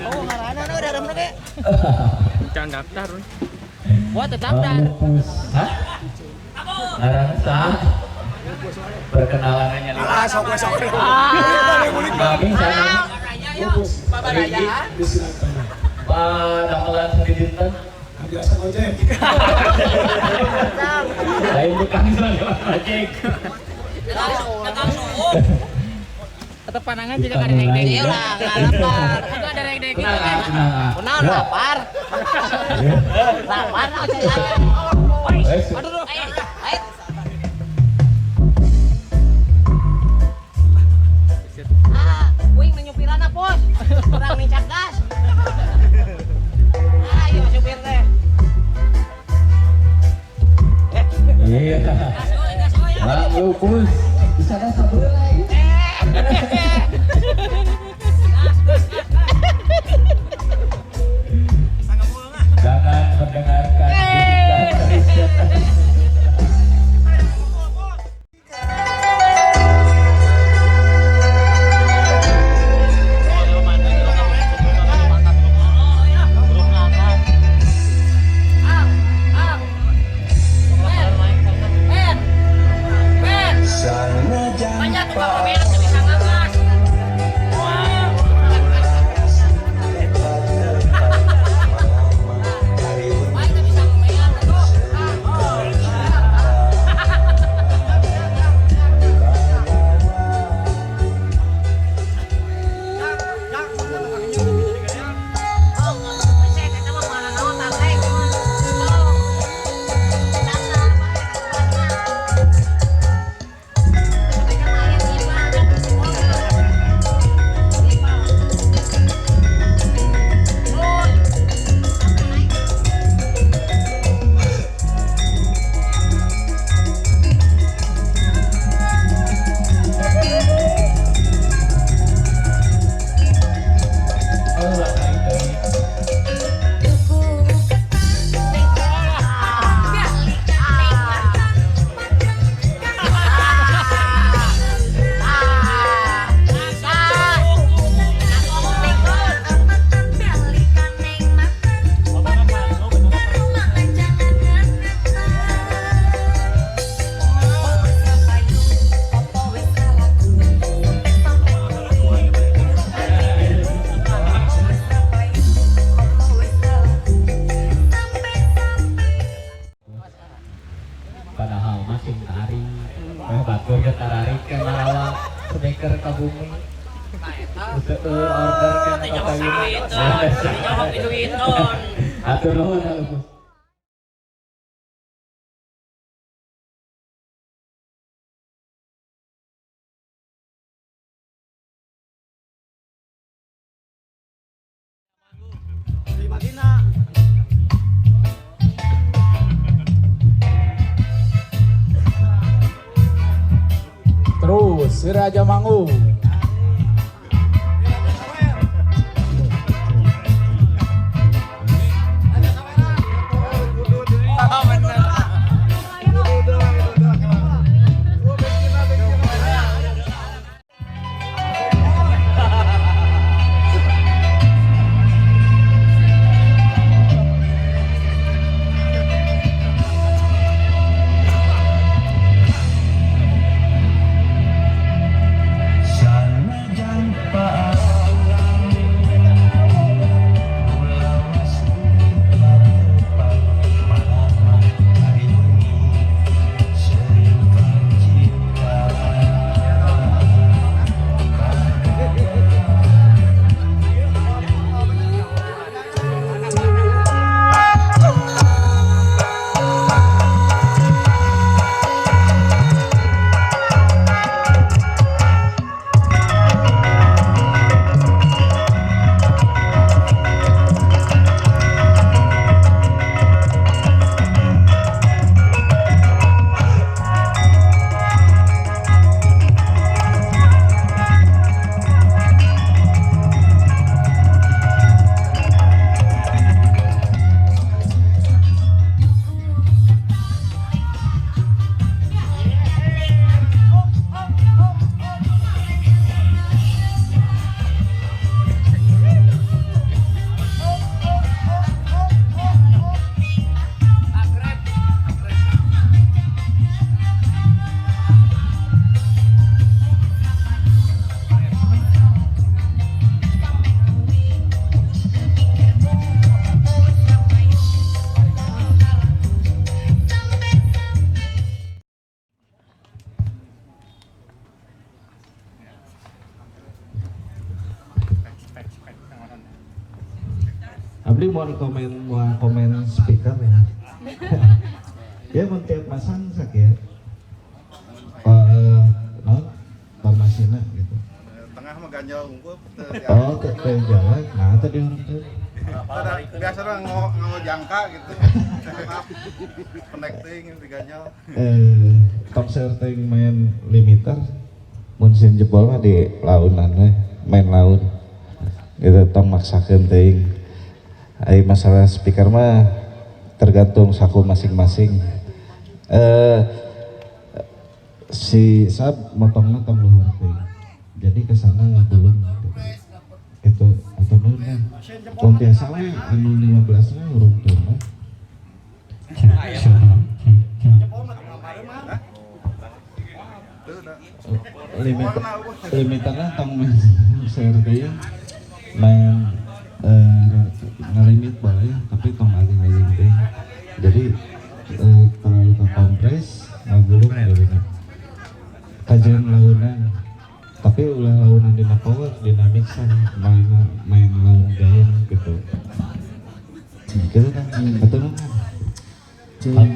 Oh, ngarana na udah remna ge. Jangan daftar. Buat daftar. Hah? Ngarana sah. Perkenalannya nih. Ah, sok. Kami sana. Babaraya. Pak damelan sedinten. Biasa ojek. Lain bukan ojek. Atau panangan juga ada dek-dek. Iya lah, lapar. Itu ada dek-dek gitu kan. Kunaon lapar? Lapar aduh. Ayo. Wing menyupirana pos. Kurang nincak gas. Ayo supir teh. Iya. Bang Lupus. Bisa ada sabulai. Jangan mendengarkan padahal masing tari batur getararik ke Marawa sedeker ke bumi order ke atur nuhun Lupus. Terus si Raja Mangu. Sa Abdi mau komen speaker ya. Ya mun tiap masang sakit. Farmasina gitu. Tengah mah ganjal unggul. Oh, teh jalan. Nah, tadi orang tuh. Biasa orang ngau jangka gitu. Connecting di ganjal. Konser ting main limiter. Mun sin jebol mah di launan we, main laut. Gitu tong maksakeun teuing. Ai masalah speaker mah tergantung saku masing-masing. Si Sab motongnya tong luhur teuing. Jadi kesana ngabulun gitu. Atau nuhun kan. Mun biasa we anu 15 nya urung teu mah. Limiternya tong share teuing main ngalimit boleh tapi tong aling-aling teuing. Jadi terlalu kompres ngagulung ya kajian launan tapi ulah launan dina power dinamiksan main laun gayung gitu kan betul kan